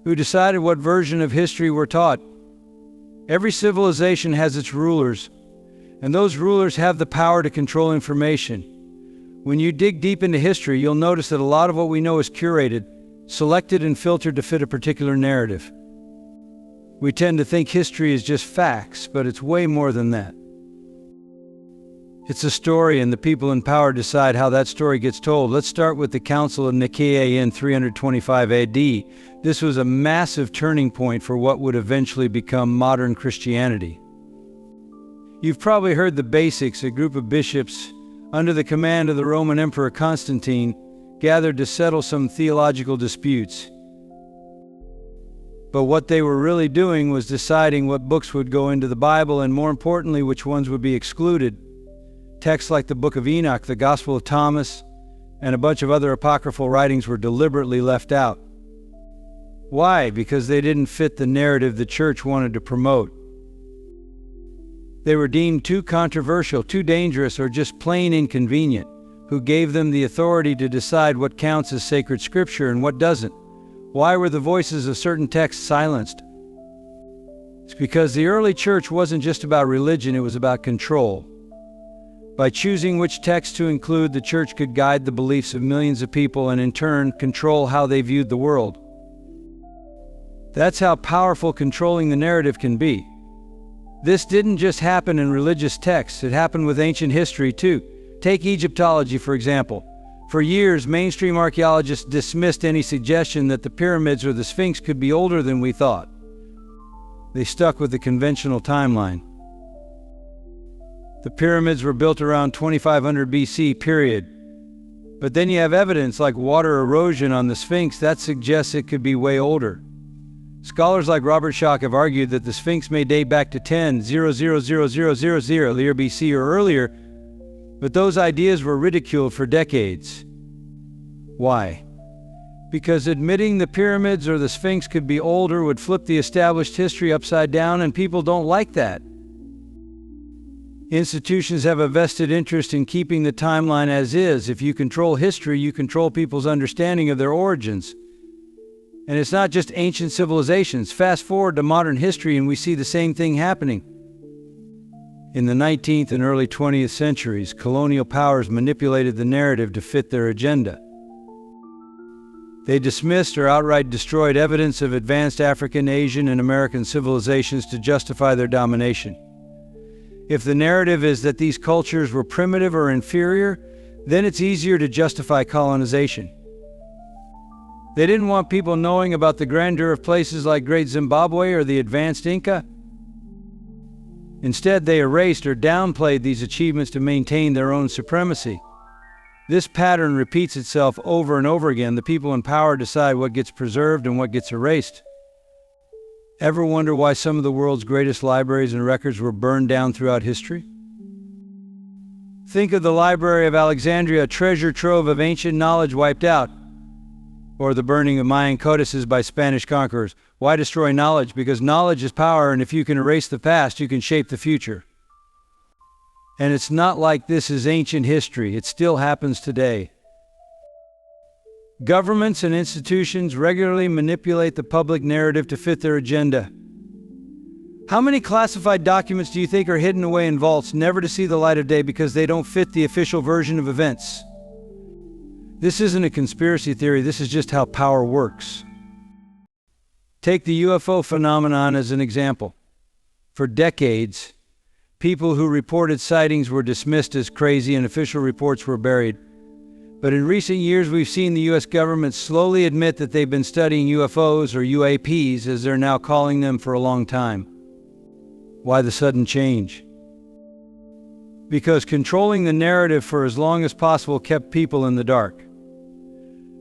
who decided what version of history we're taught. Every civilization has its rulers, and those rulers have the power to control information. When you dig deep into history, you'll notice that a lot of what we know is curated, selected and filtered to fit a particular narrative. We tend to think history is just facts, but it's way more than that. It's a story, and the people in power decide how that story gets told. Let's start with the Council of Nicaea in 325 AD. This was a massive turning point for what would eventually become modern Christianity. You've probably heard the basics. A group of bishops, under the command of the Roman Emperor Constantine, gathered to settle some theological disputes. But what they were really doing was deciding what books would go into the Bible, and more importantly, which ones would be excluded. Texts like the Book of Enoch, the Gospel of Thomas, and a bunch of other apocryphal writings were deliberately left out. Why? Because they didn't fit the narrative the church wanted to promote. They were deemed too controversial, too dangerous, or just plain inconvenient. Who gave them the authority to decide what counts as sacred scripture and what doesn't? Why were the voices of certain texts silenced? It's because the early church wasn't just about religion, it was about control. By choosing which text to include, the church could guide the beliefs of millions of people and in turn control how they viewed the world. That's how powerful controlling the narrative can be. This didn't just happen in religious texts, it happened with ancient history too. Take Egyptology, for example. For years, mainstream archaeologists dismissed any suggestion that the pyramids or the Sphinx could be older than we thought. They stuck with the conventional timeline. The pyramids were built around 2500 BC, period. But then you have evidence like water erosion on the Sphinx that suggests it could be way older. Scholars like Robert Schoch have argued that the Sphinx may date back to 10,000,000 year BC or earlier, but those ideas were ridiculed for decades. Why? Because admitting the pyramids or the Sphinx could be older would flip the established history upside down, and people don't like that. Institutions have a vested interest in keeping the timeline as is. If you control history, you control people's understanding of their origins. And it's not just ancient civilizations. Fast forward to modern history and we see the same thing happening. In the 19th and early 20th centuries, colonial powers manipulated the narrative to fit their agenda. They dismissed or outright destroyed evidence of advanced African, Asian, and American civilizations to justify their domination. If the narrative is that these cultures were primitive or inferior, then it's easier to justify colonization. They didn't want people knowing about the grandeur of places like Great Zimbabwe or the advanced Inca. Instead, they erased or downplayed these achievements to maintain their own supremacy. This pattern repeats itself over and over again. The people in power decide what gets preserved and what gets erased. Ever wonder why some of the world's greatest libraries and records were burned down throughout history? Think of the Library of Alexandria, a treasure trove of ancient knowledge wiped out. Or the burning of Mayan codices by Spanish conquerors. Why destroy knowledge? Because knowledge is power, and if you can erase the past, you can shape the future. And it's not like this is ancient history. It still happens today. Governments and institutions regularly manipulate the public narrative to fit their agenda. How many classified documents do you think are hidden away in vaults, never to see the light of day because they don't fit the official version of events? This isn't a conspiracy theory, this is just how power works. Take the UFO phenomenon as an example. For decades, people who reported sightings were dismissed as crazy and official reports were buried. But in recent years, we've seen the US government slowly admit that they've been studying UFOs, or UAPs, as they're now calling them, for a long time. Why the sudden change? Because controlling the narrative for as long as possible kept people in the dark.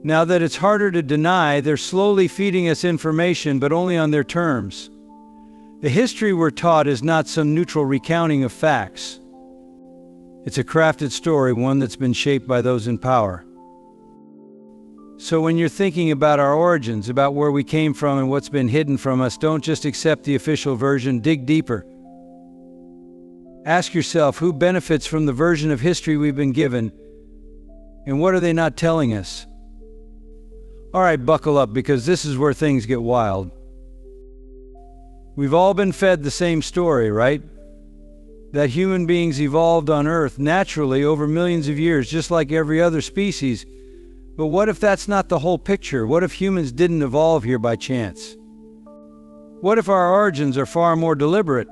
Now that it's harder to deny, they're slowly feeding us information, but only on their terms. The history we're taught is not some neutral recounting of facts. It's a crafted story, one that's been shaped by those in power. So when you're thinking about our origins, about where we came from and what's been hidden from us, don't just accept the official version, dig deeper. Ask yourself, who benefits from the version of history we've been given, and what are they not telling us? All right, buckle up because this is where things get wild. We've all been fed the same story, right? That human beings evolved on Earth naturally over millions of years, just like every other species. But what if that's not the whole picture? What if humans didn't evolve here by chance? What if our origins are far more deliberate?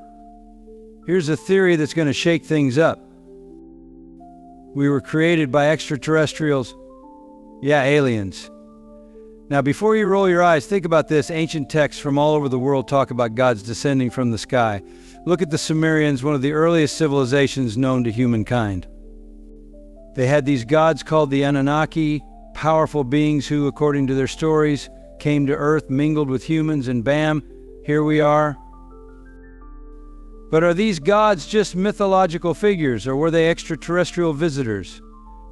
Here's a theory that's going to shake things up. We were created by extraterrestrials. Yeah, aliens. Now, before you roll your eyes, think about this. Ancient texts from all over the world talk about gods descending from the sky. Look at the Sumerians, one of the earliest civilizations known to humankind. They had these gods called the Anunnaki, powerful beings who, according to their stories, came to Earth, mingled with humans, and bam, here we are. But are these gods just mythological figures, or were they extraterrestrial visitors?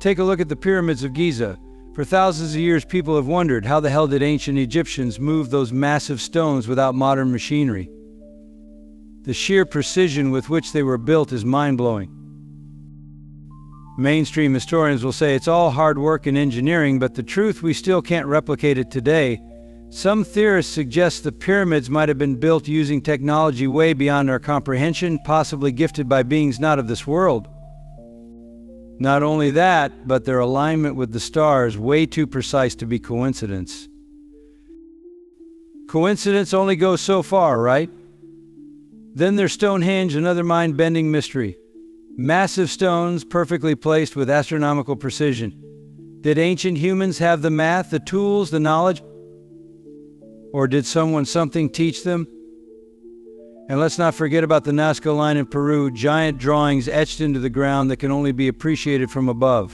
Take a look at the pyramids of Giza. For thousands of years, people have wondered, how the hell did ancient Egyptians move those massive stones without modern machinery? The sheer precision with which they were built is mind-blowing. Mainstream historians will say it's all hard work and engineering, but the truth, we still can't replicate it today. Some theorists suggest the pyramids might have been built using technology way beyond our comprehension, possibly gifted by beings not of this world. Not only that, but their alignment with the stars way too precise to be coincidence. Coincidence only goes so far, right? Then there's Stonehenge, another mind-bending mystery. Massive stones perfectly placed with astronomical precision. Did ancient humans have the math, the tools, the knowledge? Or did something teach them? And let's not forget about the Nazca line in Peru, giant drawings etched into the ground that can only be appreciated from above.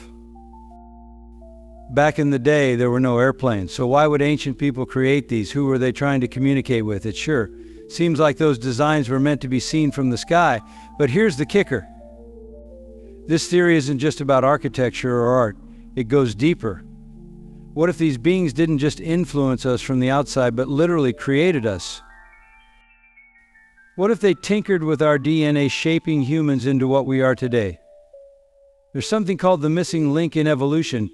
Back in the day, there were no airplanes, so why would ancient people create these? Who were they trying to communicate with? It sure seems like those designs were meant to be seen from the sky. But here's the kicker. This theory isn't just about architecture or art. It goes deeper. What if these beings didn't just influence us from the outside, but literally created us? What if they tinkered with our DNA, shaping humans into what we are today? There's something called the missing link in evolution.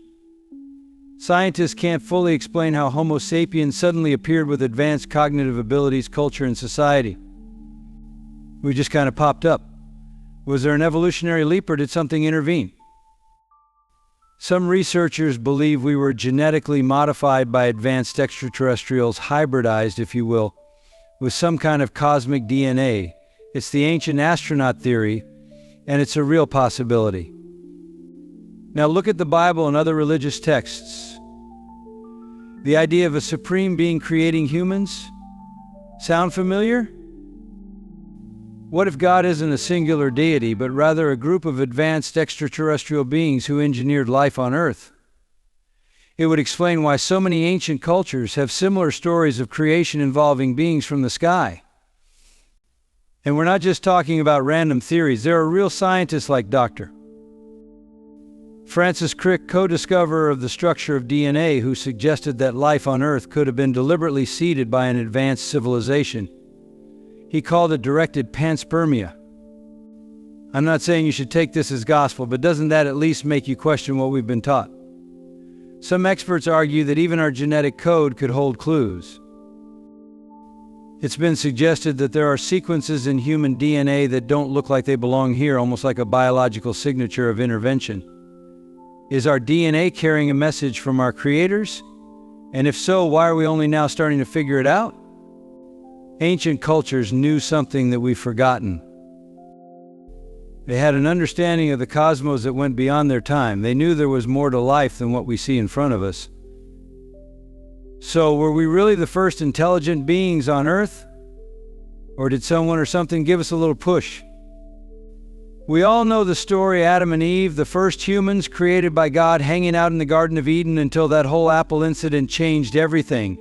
Scientists can't fully explain how Homo sapiens suddenly appeared with advanced cognitive abilities, culture, and society. We just kind of popped up. Was there an evolutionary leap, or did something intervene? Some researchers believe we were genetically modified by advanced extraterrestrials, hybridized, if you will, with some kind of cosmic DNA. It's the ancient astronaut theory, and it's a real possibility. Now look at the Bible and other religious texts. The idea of a supreme being creating humans? Sound familiar? What if God isn't a singular deity, but rather a group of advanced extraterrestrial beings who engineered life on Earth? It would explain why so many ancient cultures have similar stories of creation involving beings from the sky. And we're not just talking about random theories. There are real scientists like Dr. Francis Crick, co-discoverer of the structure of DNA, who suggested that life on Earth could have been deliberately seeded by an advanced civilization. He called it directed panspermia. I'm not saying you should take this as gospel, but doesn't that at least make you question what we've been taught? Some experts argue that even our genetic code could hold clues. It's been suggested that there are sequences in human DNA that don't look like they belong here, almost like a biological signature of intervention. Is our DNA carrying a message from our creators? And if so, why are we only now starting to figure it out? Ancient cultures knew something that we've forgotten. They had an understanding of the cosmos that went beyond their time. They knew there was more to life than what we see in front of us. So, were we really the first intelligent beings on Earth? Or did someone or something give us a little push? We all know the story, Adam and Eve, the first humans created by God, hanging out in the Garden of Eden until that whole apple incident changed everything.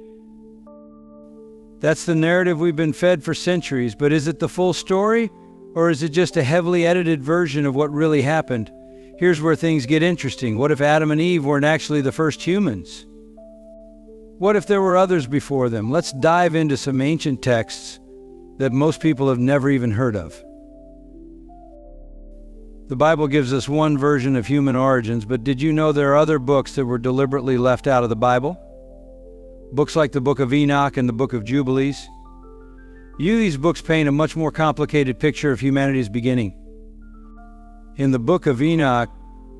That's the narrative we've been fed for centuries, but is it the full story? Or is it just a heavily edited version of what really happened? Here's where things get interesting. What if Adam and Eve weren't actually the first humans? What if there were others before them? Let's dive into some ancient texts that most people have never even heard of. The Bible gives us one version of human origins, but did you know there are other books that were deliberately left out of the Bible? books like the Book of Enoch and the Book of Jubilees. These books paint a much more complicated picture of humanity's beginning. In the Book of Enoch,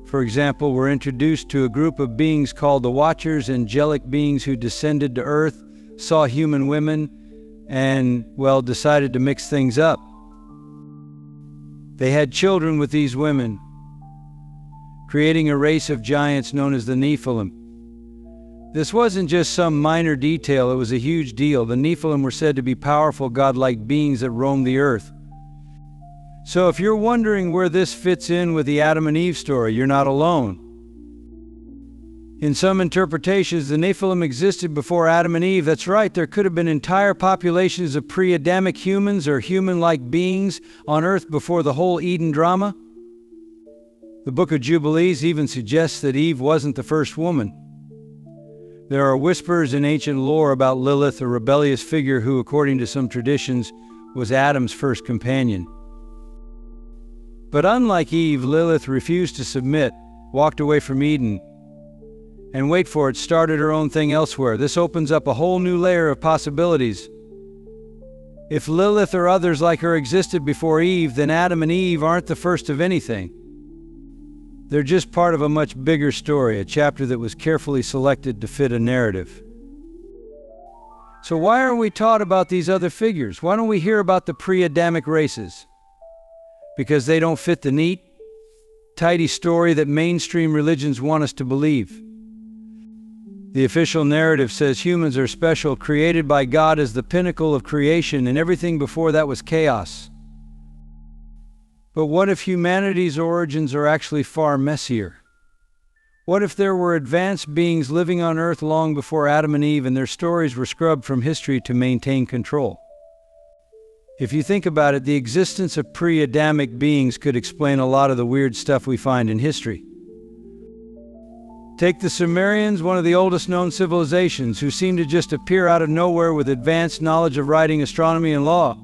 for example, we're introduced to a group of beings called the Watchers, angelic beings who descended to earth, saw human women, and, well, decided to mix things up. They had children with these women, creating a race of giants known as the Nephilim. This wasn't just some minor detail, it was a huge deal. The Nephilim were said to be powerful godlike beings that roamed the earth. So if you're wondering where this fits in with the Adam and Eve story, you're not alone. In some interpretations, the Nephilim existed before Adam and Eve. That's right, there could have been entire populations of pre-Adamic humans or human-like beings on earth before the whole Eden drama. The Book of Jubilees even suggests that Eve wasn't the first woman. There are whispers in ancient lore about Lilith, a rebellious figure who, according to some traditions, was Adam's first companion. But unlike Eve, Lilith refused to submit, walked away from Eden, and wait for it, started her own thing elsewhere. This opens up a whole new layer of possibilities. If Lilith or others like her existed before Eve, then Adam and Eve aren't the first of anything. They're just part of a much bigger story, a chapter that was carefully selected to fit a narrative. So why aren't we taught about these other figures? Why don't we hear about the pre-Adamic races? Because they don't fit the neat, tidy story that mainstream religions want us to believe. The official narrative says humans are special, created by God as the pinnacle of creation, and everything before that was chaos. But what if humanity's origins are actually far messier? What if there were advanced beings living on Earth long before Adam and Eve, and their stories were scrubbed from history to maintain control? If you think about it, the existence of pre-Adamic beings could explain a lot of the weird stuff we find in history. Take the Sumerians, one of the oldest known civilizations, who seem to just appear out of nowhere with advanced knowledge of writing, astronomy, and law.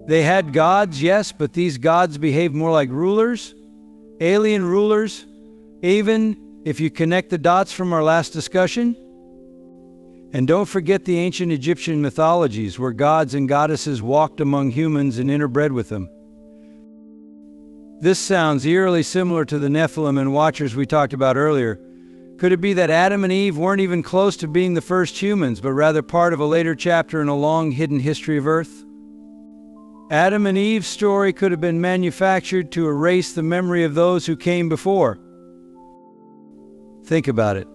They had gods, yes, but these gods behaved more like rulers, alien rulers, even if you connect the dots from our last discussion. And don't forget the ancient Egyptian mythologies, where gods and goddesses walked among humans and interbred with them. This sounds eerily similar to the Nephilim and Watchers we talked about earlier. Could it be that Adam and Eve weren't even close to being the first humans, but rather part of a later chapter in a long hidden history of Earth? Adam and Eve's story could have been manufactured to erase the memory of those who came before. Think about it.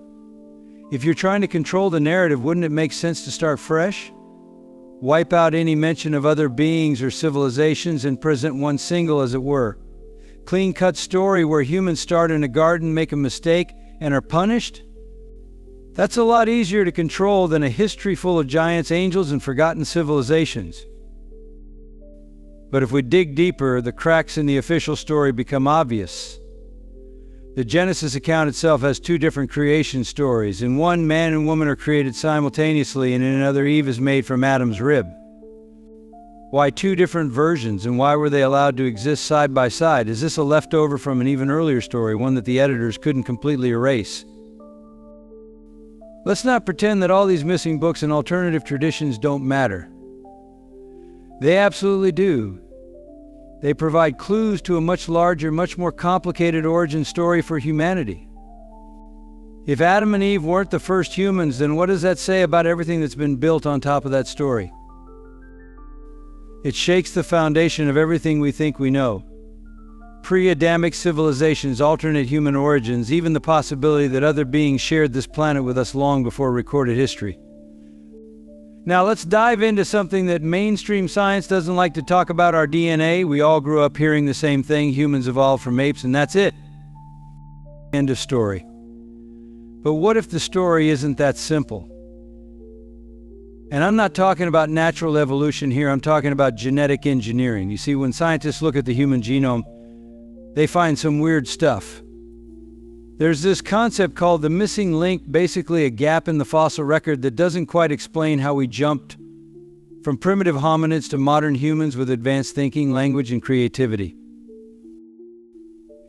If you're trying to control the narrative, wouldn't it make sense to start fresh? Wipe out any mention of other beings or civilizations and present one single, as it were. Clean-cut story where humans start in a garden, make a mistake, and are punished? That's a lot easier to control than a history full of giants, angels, and forgotten civilizations. But if we dig deeper, the cracks in the official story become obvious. The Genesis account itself has two different creation stories. In one, man and woman are created simultaneously, and in another, Eve is made from Adam's rib. Why two different versions, and why were they allowed to exist side by side? Is this a leftover from an even earlier story, one that the editors couldn't completely erase? Let's not pretend that all these missing books and alternative traditions don't matter. They absolutely do. They provide clues to a much larger, much more complicated origin story for humanity. If Adam and Eve weren't the first humans, then what does that say about everything that's been built on top of that story? It shakes the foundation of everything we think we know. Pre-Adamic civilizations, alternate human origins, even the possibility that other beings shared this planet with us long before recorded history. Now let's dive into something that mainstream science doesn't like to talk about: our DNA. We all grew up hearing the same thing: humans evolved from apes, and that's it. End of story. But what if the story isn't that simple? And I'm not talking about natural evolution here, I'm talking about genetic engineering. You see, when scientists look at the human genome, they find some weird stuff. There's this concept called the missing link, basically a gap in the fossil record that doesn't quite explain how we jumped from primitive hominids to modern humans with advanced thinking, language, and creativity.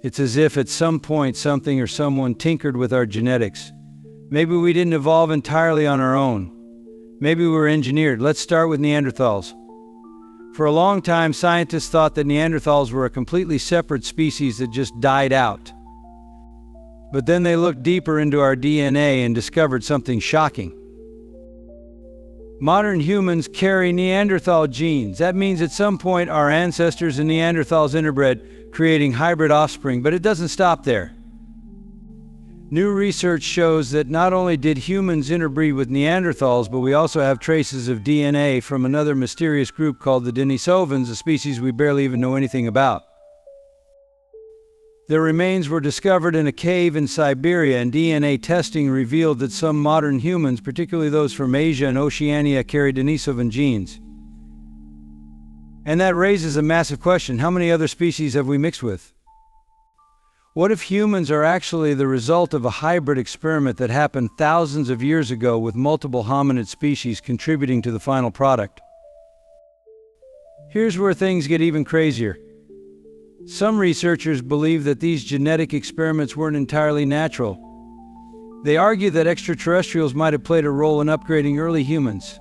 It's as if at some point something or someone tinkered with our genetics, Maybe we didn't evolve entirely on our own. Maybe we were engineered. Let's start with Neanderthals. For a long time, scientists thought that Neanderthals were a completely separate species that just died out. But then they looked deeper into our DNA and discovered something shocking. Modern humans carry Neanderthal genes. That means at some point our ancestors and Neanderthals interbred, creating hybrid offspring, but it doesn't stop there. New research shows that not only did humans interbreed with Neanderthals, but we also have traces of DNA from another mysterious group called the Denisovans, a species we barely even know anything about. Their remains were discovered in a cave in Siberia, and DNA testing revealed that some modern humans, particularly those from Asia and Oceania, carry Denisovan genes. And that raises a massive question: how many other species have we mixed with? What if humans are actually the result of a hybrid experiment that happened thousands of years ago with multiple hominid species contributing to the final product? Here's where things get even crazier. Some researchers believe that these genetic experiments weren't entirely natural. They argue that extraterrestrials might have played a role in upgrading early humans.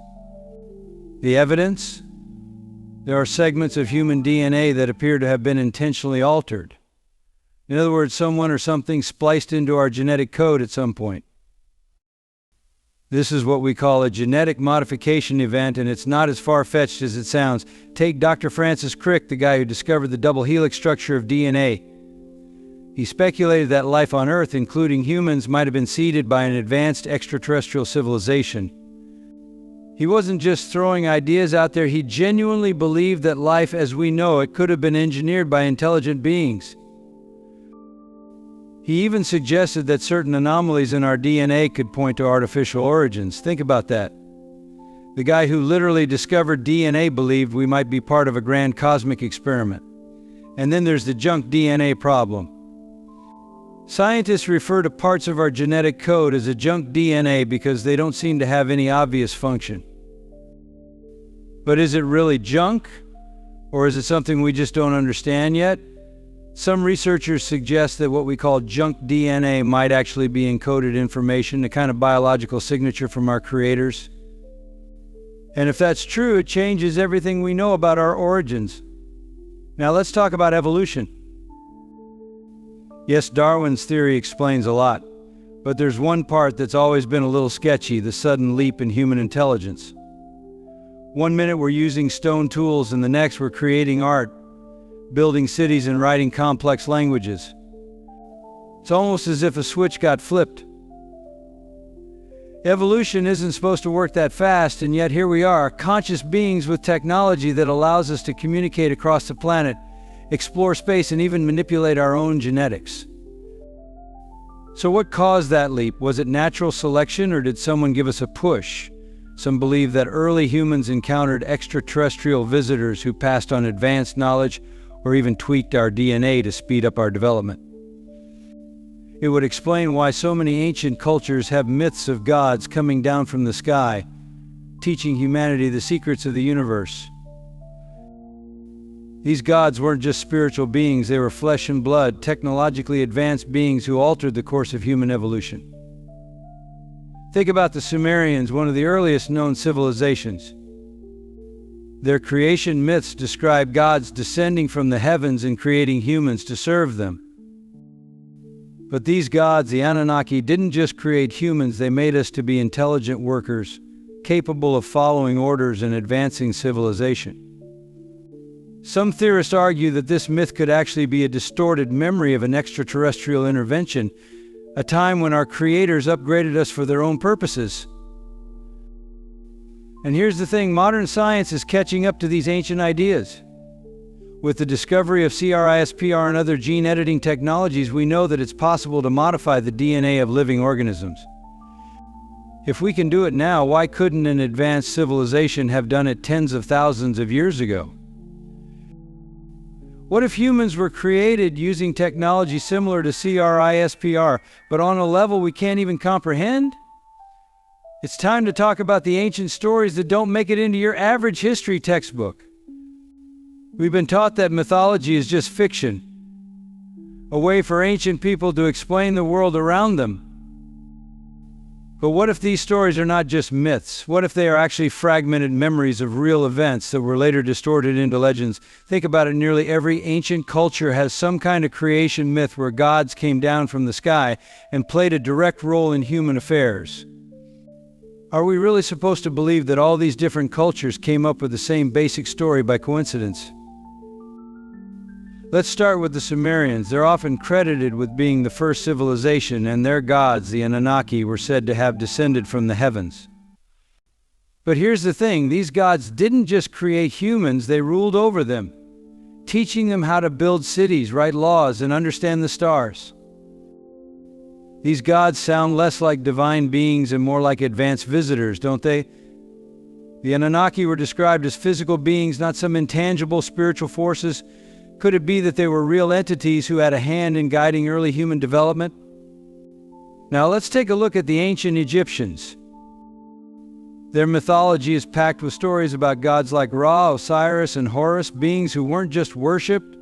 The evidence? There are segments of human DNA that appear to have been intentionally altered. In other words, someone or something spliced into our genetic code at some point. This is what we call a genetic modification event, and it's not as far-fetched as it sounds. Take Dr. Francis Crick, the guy who discovered the double helix structure of DNA. He speculated that life on Earth, including humans, might have been seeded by an advanced extraterrestrial civilization. He wasn't just throwing ideas out there, he genuinely believed that life as we know it could have been engineered by intelligent beings. He even suggested that certain anomalies in our DNA could point to artificial origins. Think about that. The guy who literally discovered DNA believed we might be part of a grand cosmic experiment. And then there's the junk DNA problem. Scientists refer to parts of our genetic code as a junk DNA because they don't seem to have any obvious function. But is it really junk? Or is it something we just don't understand yet? Some researchers suggest that what we call junk DNA might actually be encoded information, a kind of biological signature from our creators. And if that's true, it changes everything we know about our origins. Now let's talk about evolution. Yes, Darwin's theory explains a lot, but there's one part that's always been a little sketchy: the sudden leap in human intelligence. One minute we're using stone tools, and the next we're creating art, building cities and writing complex languages. It's almost as if a switch got flipped. Evolution isn't supposed to work that fast, and yet here we are, conscious beings with technology that allows us to communicate across the planet, explore space, and even manipulate our own genetics. So what caused that leap? Was it natural selection, or did someone give us a push? Some believe that early humans encountered extraterrestrial visitors who passed on advanced knowledge or even tweaked our DNA to speed up our development. It would explain why so many ancient cultures have myths of gods coming down from the sky, teaching humanity the secrets of the universe. These gods weren't just spiritual beings, they were flesh and blood, technologically advanced beings who altered the course of human evolution. Think about the Sumerians, one of the earliest known civilizations. Their creation myths describe gods descending from the heavens and creating humans to serve them. But these gods, the Anunnaki, didn't just create humans, they made us to be intelligent workers, capable of following orders and advancing civilization. Some theorists argue that this myth could actually be a distorted memory of an extraterrestrial intervention, a time when our creators upgraded us for their own purposes. And here's the thing, modern science is catching up to these ancient ideas. With the discovery of CRISPR and other gene editing technologies, we know that it's possible to modify the DNA of living organisms. If we can do it now, why couldn't an advanced civilization have done it tens of thousands of years ago? What if humans were created using technology similar to CRISPR, but on a level we can't even comprehend? It's time to talk about the ancient stories that don't make it into your average history textbook. We've been taught that mythology is just fiction, a way for ancient people to explain the world around them. But what if these stories are not just myths? What if they are actually fragmented memories of real events that were later distorted into legends? Think about it, nearly every ancient culture has some kind of creation myth where gods came down from the sky and played a direct role in human affairs. Are we really supposed to believe that all these different cultures came up with the same basic story by coincidence? Let's start with the Sumerians. They're often credited with being the first civilization, and their gods, the Anunnaki, were said to have descended from the heavens. But here's the thing, these gods didn't just create humans, they ruled over them, teaching them how to build cities, write laws, and understand the stars. These gods sound less like divine beings and more like advanced visitors, don't they? The Anunnaki were described as physical beings, not some intangible spiritual forces. Could it be that they were real entities who had a hand in guiding early human development? Now let's take a look at the ancient Egyptians. Their mythology is packed with stories about gods like Ra, Osiris, and Horus, beings who weren't just worshipped,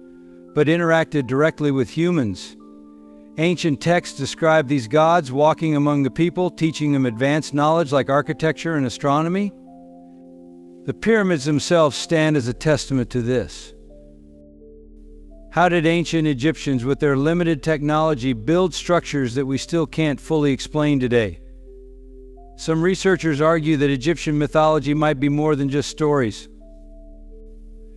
but interacted directly with humans. Ancient texts describe these gods walking among the people, teaching them advanced knowledge like architecture and astronomy. The pyramids themselves stand as a testament to this. How did ancient Egyptians, with their limited technology, build structures that we still can't fully explain today? Some researchers argue that Egyptian mythology might be more than just stories.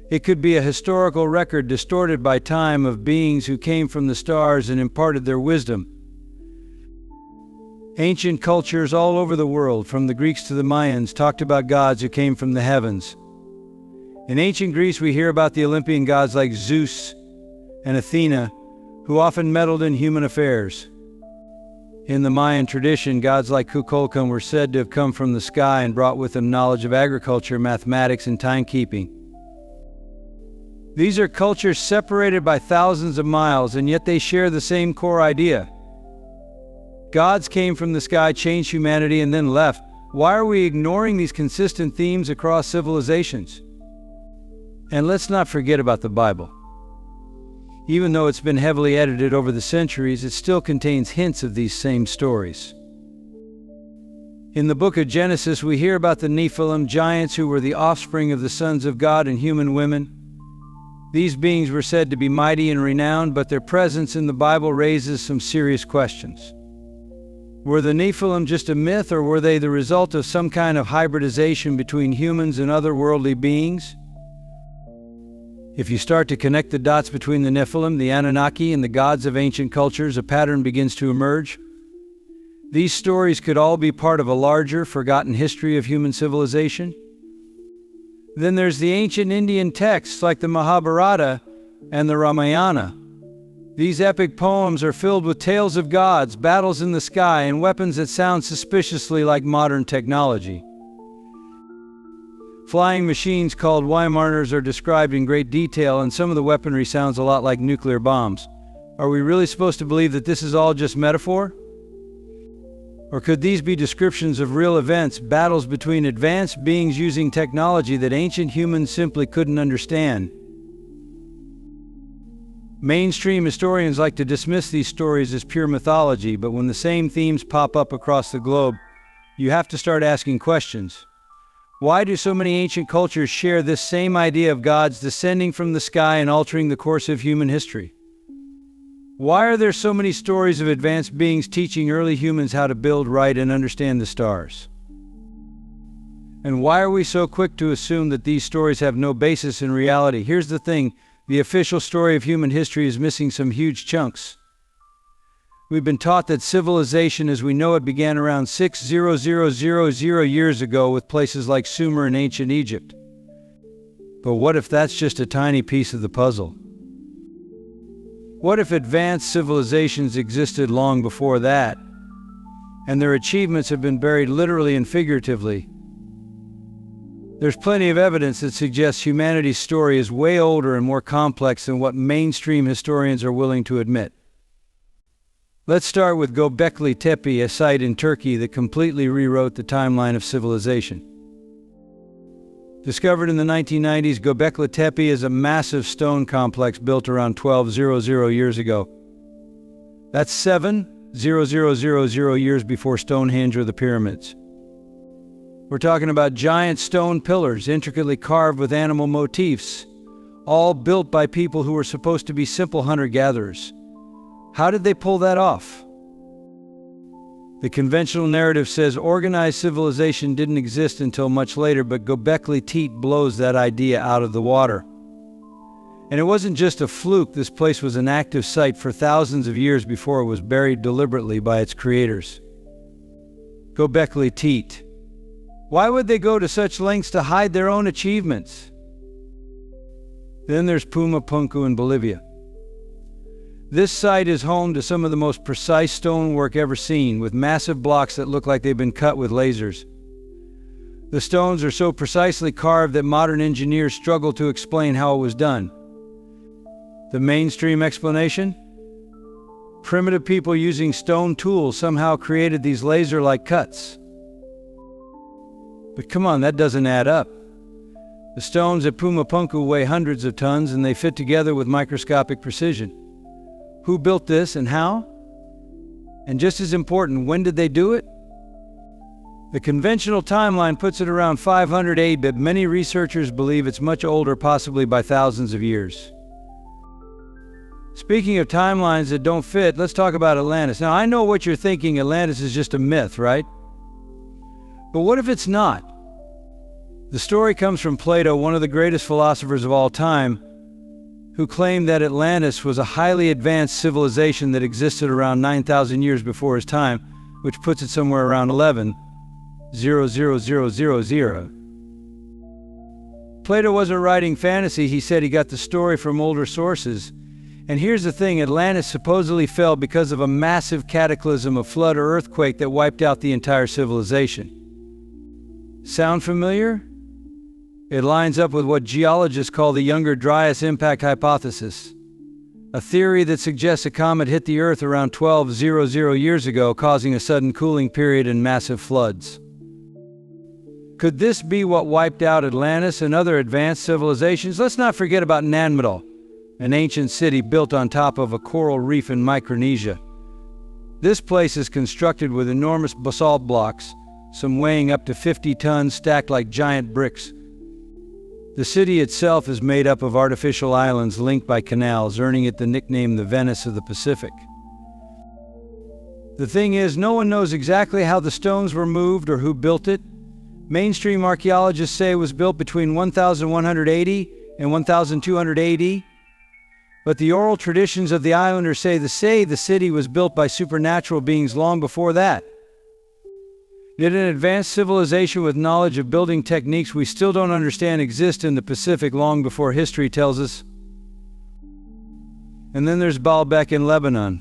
It could be a historical record distorted by time of beings who came from the stars and imparted their wisdom. Ancient cultures all over the world, from the Greeks to the Mayans, talked about gods who came from the heavens. In ancient Greece, we hear about the Olympian gods like Zeus and Athena, who often meddled in human affairs. In the Mayan tradition, gods like Kukulkan were said to have come from the sky and brought with them knowledge of agriculture, mathematics, and timekeeping. These are cultures separated by thousands of miles, and yet they share the same core idea. Gods came from the sky, changed humanity, and then left. Why are we ignoring these consistent themes across civilizations? And let's not forget about the Bible. Even though it's been heavily edited over the centuries, it still contains hints of these same stories. In the book of Genesis, we hear about the Nephilim, giants who were the offspring of the sons of God and human women. These beings were said to be mighty and renowned, but their presence in the Bible raises some serious questions. Were the Nephilim just a myth, or were they the result of some kind of hybridization between humans and otherworldly beings? If you start to connect the dots between the Nephilim, the Anunnaki, and the gods of ancient cultures, a pattern begins to emerge. These stories could all be part of a larger, forgotten history of human civilization. Then there's the ancient Indian texts like the Mahabharata and the Ramayana. These epic poems are filled with tales of gods, battles in the sky, and weapons that sound suspiciously like modern technology. Flying machines called Weimarners are described in great detail, and some of the weaponry sounds a lot like nuclear bombs. Are we really supposed to believe that this is all just metaphor? Or could these be descriptions of real events, battles between advanced beings using technology that ancient humans simply couldn't understand? Mainstream historians like to dismiss these stories as pure mythology, but when the same themes pop up across the globe, you have to start asking questions. Why do so many ancient cultures share this same idea of gods descending from the sky and altering the course of human history? Why are there so many stories of advanced beings teaching early humans how to build, write, and understand the stars? And why are we so quick to assume that these stories have no basis in reality? Here's the thing, the official story of human history is missing some huge chunks. We've been taught that civilization as we know it began around 6,000 years ago with places like Sumer and ancient Egypt. But what if that's just a tiny piece of the puzzle? What if advanced civilizations existed long before that, and their achievements have been buried literally and figuratively? There's plenty of evidence that suggests humanity's story is way older and more complex than what mainstream historians are willing to admit. Let's start with Göbekli Tepe, a site in Turkey that completely rewrote the timeline of civilization. Discovered in the 1990s, Göbekli Tepe is a massive stone complex built around 1200 years ago. That's 7 0,000 years before Stonehenge or the pyramids. We're talking about giant stone pillars intricately carved with animal motifs, all built by people who were supposed to be simple hunter-gatherers. How did they pull that off? The conventional narrative says organized civilization didn't exist until much later, but Göbekli Tepe blows that idea out of the water. And it wasn't just a fluke. This place was an active site for thousands of years before it was buried deliberately by its creators. Göbekli Tepe. Why would they go to such lengths to hide their own achievements? Then there's Puma Punku in Bolivia. This site is home to some of the most precise stonework ever seen, with massive blocks that look like they've been cut with lasers. The stones are so precisely carved that modern engineers struggle to explain how it was done. The mainstream explanation? Primitive people using stone tools somehow created these laser-like cuts. But come on, that doesn't add up. The stones at Puma Punku weigh hundreds of tons, and they fit together with microscopic precision. Who built this and how? And just as important, when did they do it? The conventional timeline puts it around 500 AD, but many researchers believe it's much older, possibly by thousands of years. Speaking of timelines that don't fit, let's talk about Atlantis. Now, I know what you're thinking, Atlantis is just a myth, right? But what if it's not? The story comes from Plato, one of the greatest philosophers of all time, who claimed that Atlantis was a highly advanced civilization that existed around 9,000 years before his time, which puts it somewhere around 11,000. Plato wasn't writing fantasy. He said he got the story from older sources. And here's the thing, Atlantis supposedly fell because of a massive cataclysm, a flood or earthquake that wiped out the entire civilization. Sound familiar? It lines up with what geologists call the Younger Dryas impact hypothesis, a theory that suggests a comet hit the Earth around 12,000 years ago, causing a sudden cooling period and massive floods. Could this be what wiped out Atlantis and other advanced civilizations? Let's not forget about Nanmadol, an ancient city built on top of a coral reef in Micronesia. This place is constructed with enormous basalt blocks, some weighing up to 50 tons, stacked like giant bricks. The city itself is made up of artificial islands linked by canals, earning it the nickname the Venice of the Pacific. The thing is, no one knows exactly how the stones were moved or who built it. Mainstream archaeologists say it was built between 1180 and 1200 AD, but the oral traditions of the islanders say the city was built by supernatural beings long before that. Did an advanced civilization with knowledge of building techniques we still don't understand exist in the Pacific long before history tells us? And then there's Baalbek in Lebanon.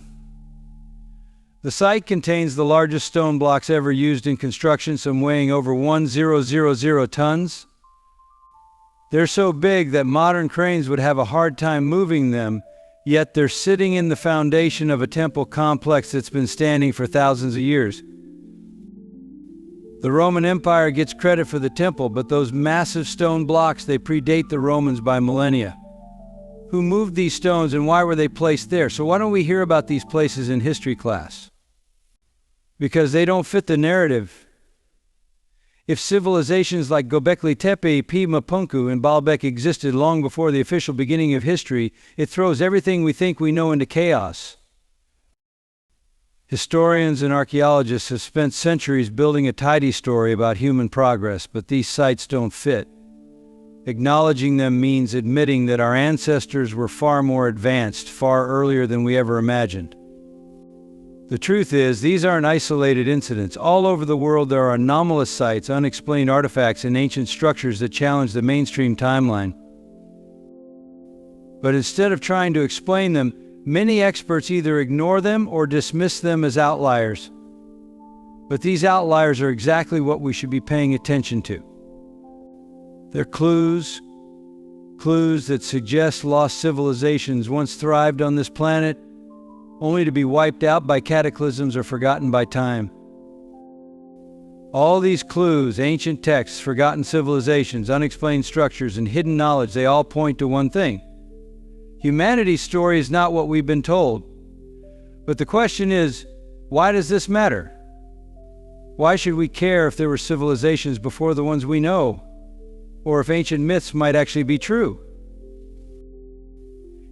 The site contains the largest stone blocks ever used in construction, some weighing over 1,000 tons. They're so big that modern cranes would have a hard time moving them, yet they're sitting in the foundation of a temple complex that's been standing for thousands of years. The Roman Empire gets credit for the temple, but those massive stone blocks, they predate the Romans by millennia. Who moved these stones and why were they placed there? So why don't we hear about these places in history class? Because they don't fit the narrative. If civilizations like Göbekli Tepe, Pima Punku, and Baalbek existed long before the official beginning of history, it throws everything we think we know into chaos. Historians and archaeologists have spent centuries building a tidy story about human progress, but these sites don't fit. Acknowledging them means admitting that our ancestors were far more advanced, far earlier than we ever imagined. The truth is, these aren't isolated incidents. All over the world there are anomalous sites, unexplained artifacts, and ancient structures that challenge the mainstream timeline. But instead of trying to explain them, many experts either ignore them or dismiss them as outliers. But these outliers are exactly what we should be paying attention to. They're clues that suggest lost civilizations once thrived on this planet, only to be wiped out by cataclysms or forgotten by time. All these clues, ancient texts, forgotten civilizations, unexplained structures, and hidden knowledge, they all point to one thing. Humanity's story is not what we've been told. But the question is, Why does this matter? Why should we care if there were civilizations before the ones we know, or if ancient myths might actually be true?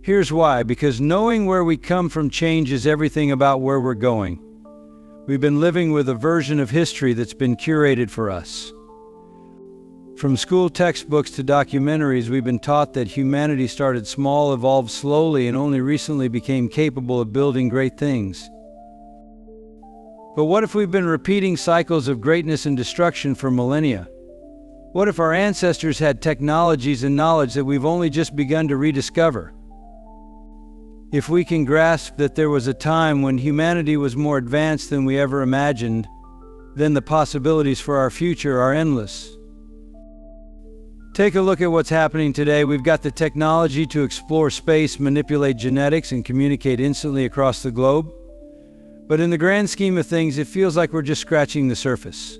Here's why: because knowing where we come from changes everything about where we're going. We've been living with a version of history that's been curated for us. From school textbooks to documentaries, we've been taught that humanity started small, evolved slowly, and only recently became capable of building great things. But what if we've been repeating cycles of greatness and destruction for millennia? What if our ancestors had technologies and knowledge that we've only just begun to rediscover? If we can grasp that there was a time when humanity was more advanced than we ever imagined, then the possibilities for our future are endless. Take a look at what's happening today. We've got the technology to explore space, manipulate genetics, and communicate instantly across the globe. But in the grand scheme of things, it feels like we're just scratching the surface.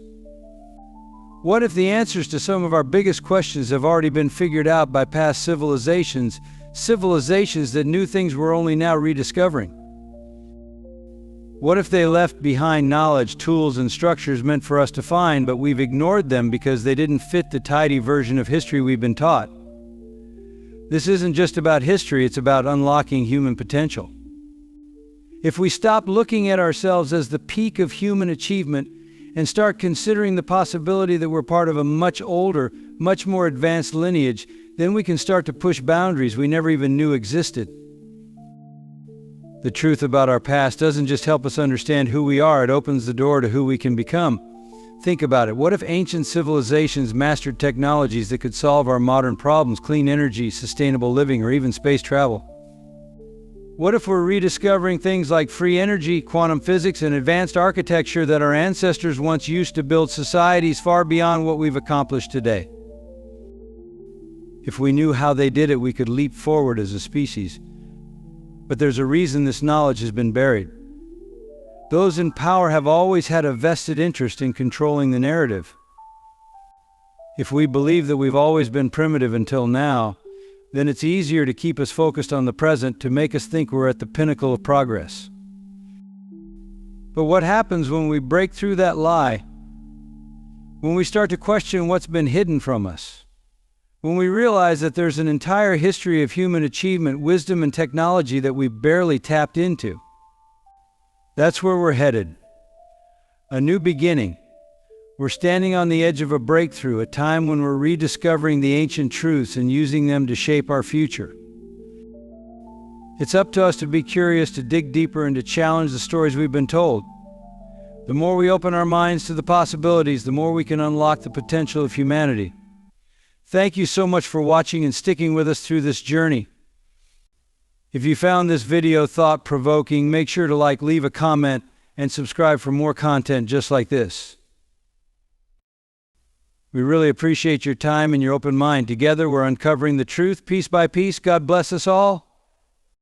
What if the answers to some of our biggest questions have already been figured out by past civilizations that knew things we're only now rediscovering? What if they left behind knowledge, tools, and structures meant for us to find, but we've ignored them because they didn't fit the tidy version of history we've been taught? This isn't just about history, it's about unlocking human potential. If we stop looking at ourselves as the peak of human achievement and start considering the possibility that we're part of a much older, much more advanced lineage, then we can start to push boundaries we never even knew existed. The truth about our past doesn't just help us understand who we are, it opens the door to who we can become. Think about it. What if ancient civilizations mastered technologies that could solve our modern problems, clean energy, sustainable living, or even space travel? What if we're rediscovering things like free energy, quantum physics, and advanced architecture that our ancestors once used to build societies far beyond what we've accomplished today? If we knew how they did it, we could leap forward as a species. But there's a reason this knowledge has been buried. Those in power have always had a vested interest in controlling the narrative. If we believe that we've always been primitive until now, then it's easier to keep us focused on the present, to make us think we're at the pinnacle of progress. But what happens when we break through that lie? When we start to question what's been hidden from us? When we realize that there's an entire history of human achievement, wisdom, and technology that we've barely tapped into? That's where we're headed. A new beginning. We're standing on the edge of a breakthrough, a time when we're rediscovering the ancient truths and using them to shape our future. It's up to us to be curious, to dig deeper, and to challenge the stories we've been told. The more we open our minds to the possibilities, the more we can unlock the potential of humanity. Thank you so much for watching and sticking with us through this journey. If you found this video thought-provoking, make sure to like, leave a comment, and subscribe for more content just like this. We really appreciate your time and your open mind. Together, we're uncovering the truth piece by piece. God bless us all.